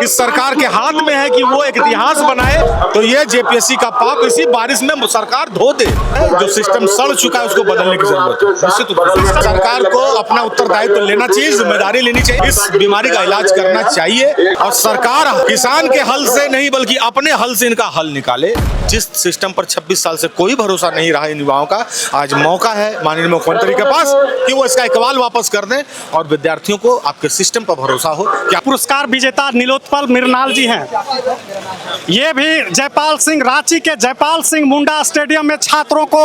इस सरकार के हाथ में है कि वो एक इतिहास बनाए। तो ये जेपीएससी का पाप इसी बारिश में सरकार धो दे। जो सिस्टम सड़ चुका है उसको बदलने की जरूरत है। निश्चित रूप से सरकार को अपना उत्तरदायित्व लेना चाहिए, जिम्मेदारी लेनी चाहिए, इस बीमारी का इलाज करना चाहिए और सरकार किसान के हल से नहीं बल्कि अपने हल से इनका हल निकाले। जिस सिस्टम पर 26 साल से कोई भरोसा नहीं रहा इन युवाओं का, आज मौका है माननीय मुख्यमंत्री के पास कि वो इसका इकबाल वापस कर दें और विद्यार्थियों को आपके सिस्टम पर भरोसा हो। क्या पुरस्कार विजेता नीलोत्पल मृणाल जी हैं, ये भी जयपाल सिंह, रांची के जयपाल सिंह मुंडा स्टेडियम में छात्रों को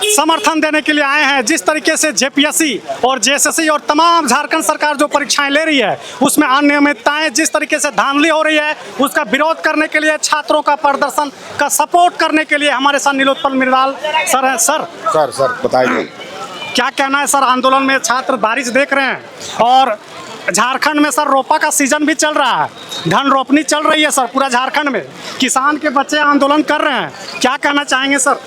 समर्थन देने के लिए आए हैं। जिस तरीके से जेपीएससी और जेएसएससी और तमाम झारखंड सरकार जो परीक्षाएं ले रही है उसमें अनियमितताएं जिस तरीके से धांधली हो रही है उसका विरोध करने के लिए, छात्रों का प्रदर्शन का सपोर्ट करने के लिए हमारे साथ नीलोत्पल मृणाल सर हैं। सर बताइए क्या कहना है सर? आंदोलन में छात्र बारिश देख रहे हैं और झारखंड में सर रोपा का सीजन भी चल रहा है, धन रोपनी चल रही है सर पूरा झारखंड में, किसान के बच्चे आंदोलन कर रहे हैं, क्या कहना चाहेंगे सर?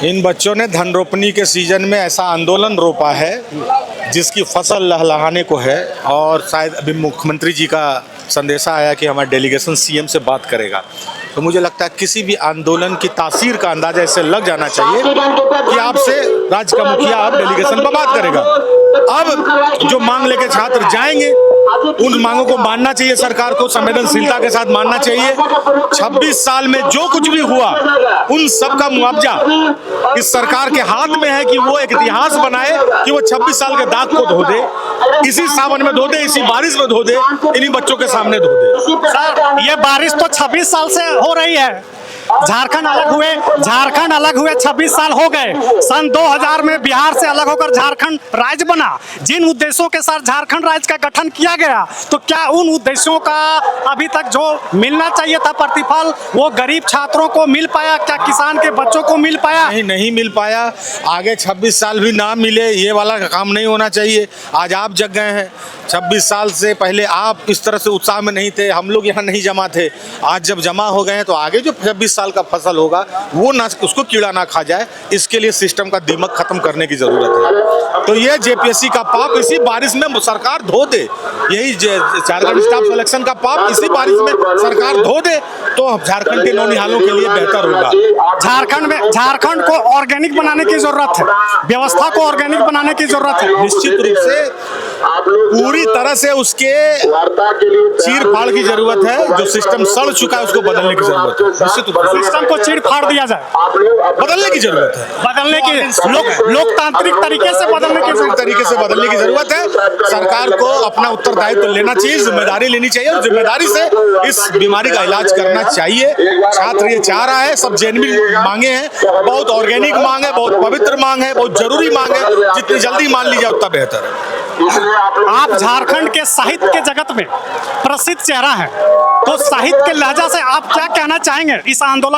इन बच्चों ने धन रोपनी के सीजन में ऐसा आंदोलन रोपा है जिसकी फसल लहलहाने को है और शायद अभी मुख्यमंत्री जी का संदेशा आया कि हमारा डेलीगेशन सीएम से बात करेगा। तो मुझे लगता है किसी भी आंदोलन की तासीर का अंदाजा इससे लग जाना चाहिए कि आपसे राज्य का मुखिया आप डेलीगेशन पर बात करेगा। अब जो मांग लेके छात्र जाएंगे उन मांगों को मानना चाहिए, सरकार को संवेदनशीलता के साथ मानना चाहिए। 26 साल में जो कुछ भी हुआ उन सब का मुआवजा इस सरकार के हाथ में है कि वो एक इतिहास बनाए कि वो 26 साल के दाग को धो दे, इसी सावन में धो दे, इसी बारिश में धो दे, इन्हीं बच्चों के सामने धो दे। सर ये बारिश तो 26 साल से हो रही है, झारखंड अलग हुए 26 साल हो गए। सन 2000 में बिहार से अलग होकर झारखंड राज्य बना। जिन उद्देश्यों के साथ झारखंड राज्य का गठन किया गया, तो क्या उन उद्देश्यों का अभी तक जो मिलना चाहिए था प्रतिफल वो गरीब छात्रों को मिल पाया? क्या किसान के बच्चों को मिल पाया? नहीं मिल पाया। आगे 26 साल भी ना मिले, ये वाला काम नहीं होना चाहिए। आज आप जग गए हैं। 26 साल से पहले आप इस तरह से उत्साह में नहीं थे, हम लोग यहाँ नहीं जमा थे। आज जब जमा हो गए हैं तो आगे जो 26 साल का फसल होगा वो ना उसको कीड़ा ना खा जाए, इसके लिए सिस्टम का दीमक खत्म करने की जरूरत है। तो ये जेपीएससी का पाप इसी बारिश में सरकार धो दे, यही झारखंड स्टाफ सिलेक्शन का पाप इसी बारिश में सरकार धो दे तो झारखंड के नौनिहालों के लिए बेहतर होगा। झारखंड को ऑर्गेनिक बनाने की जरूरत है, व्यवस्था को ऑर्गेनिक बनाने की जरूरत है। निश्चित रूप से पूरी तरह से उसके चीर फाड़ की जरूरत है। जो सिस्टम सड़ चुका है उसको बदलने की जरूरत है। निश्चित रूप से सिस्टम को चीर फाड़ दिया जाए, बदलने की जरूरत है, बदलने की लोकतांत्रिक तरीके से बदलने की जरूरत है। सरकार को अपना उत्तरदायित्व लेना चाहिए, जिम्मेदारी लेनी चाहिए और जिम्मेदारी से इस बीमारी का इलाज करना चाहिए। छात्र ये चाह रहा है, सब जेन्युइन मांगे हैं, बहुत ऑर्गेनिक मांग है, बहुत पवित्र मांग है, बहुत जरूरी मांग है। जितनी जल्दी मान ली जाए उतना बेहतर है। आप झारखंड के साहित्य के जगत में प्रसिद्ध चेहरा है, तो साहित्य के लहजा से आप क्या कहना चाहेंगे?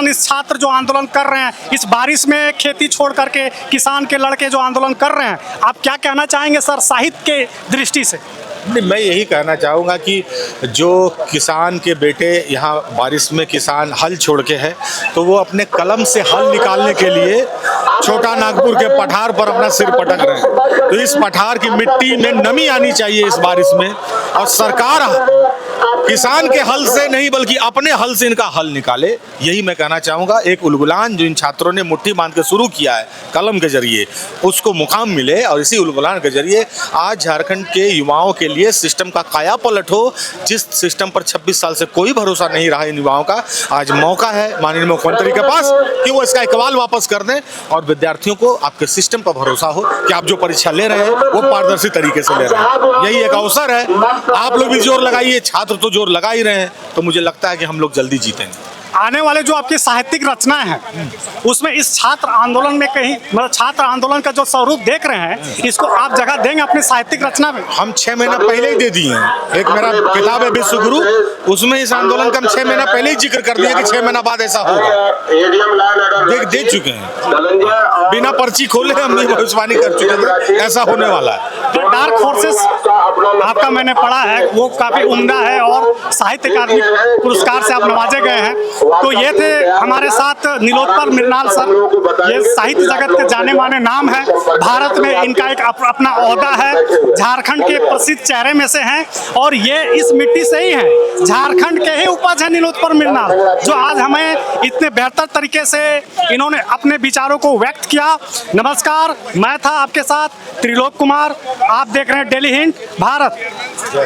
इस छात्र जो आंदोलन कर रहे हैं, इस बारिश में खेती छोड़ करके किसान के लड़के जो आंदोलन कर रहे हैं, आप क्या कहना चाहेंगे सर साहित्य के दृष्टि से? मैं यही कहना चाहूँगा कि जो किसान के बेटे यहाँ बारिश में किसान हल छोड़ के है तो वो अपने कलम से हल निकालने के लिए छोटा नागपुर के पठार पर अपना सिर पटक रहे हैं। तो इस पठार की मिट्टी में नमी आनी चाहिए इस बारिश में और सरकार किसान के हल से नहीं बल्कि अपने हल से इनका हल निकाले। यही मैं कहना चाहूँगा। एक उलगुलान जो इन छात्रों ने मुट्ठी बांध के शुरू किया है कलम के जरिए, उसको मुकाम मिले और इसी उलगुलान के जरिए आज झारखंड के युवाओं के लिए सिस्टम का काया पलट हो। जिस सिस्टम पर 26 साल से कोई भरोसा नहीं रहा इन युवाओं का, आज मौका है माननीय मुख्यमंत्री के पास कि वो इसका इकबाल वापस कर दें और विद्यार्थियों को आपके सिस्टम पर भरोसा हो कि आप जो परीक्षा ले रहे हैं वो पारदर्शी तरीके से ले रहे हैं। यही एक अवसर है। आप लोग भी जोर लगाइए, छात्र तो जोर लगा ही रहे हैं, तो मुझे लगता है कि हम लोग जल्दी जीतेंगे। आने वाले जो आपकी साहित्यिक रचनाएं हैं उसमें इस छात्र आंदोलन में कहीं मतलब छात्र आंदोलन का जो स्वरूप देख रहे हैं इसको आप जगह देंगे अपनी साहित्यिक रचना में? हम 6 महीना पहले ही दे दिए हैं। एक मेरा किताब है विश्व गुरु, उसमें इस आंदोलन का हम 6 महीना पहले ही जिक्र कर दिया कि 6 महीना बाद ऐसा होगा। दे चुके हैं, बिना पर्ची खोले हम ये भविष्यवाणी कर चुके थे ऐसा होने वाला है। जो डार्क फोर्सेस आपका मैंने पढ़ा है वो काफी उम्दा है और साहित्य अकादमी पुरस्कार से आप नवाजे गए हैं। तो ये थे हमारे साथ नीलोत्पल मृणाल सर। ये साहित्य जगत के जाने माने नाम है, भारत में इनका एक अपना ओहदा है, झारखंड के प्रसिद्ध चेहरे में से हैं और ये इस मिट्टी से ही हैं, झारखंड के ही उपज है नीलोत्पल मृणाल, जो आज हमें इतने बेहतर तरीके से इन्होंने अपने विचारों को व्यक्त किया। नमस्कार, मैं था आपके साथ त्रिलोक कुमार, आप देख रहे हैं डेली हिंट भारत।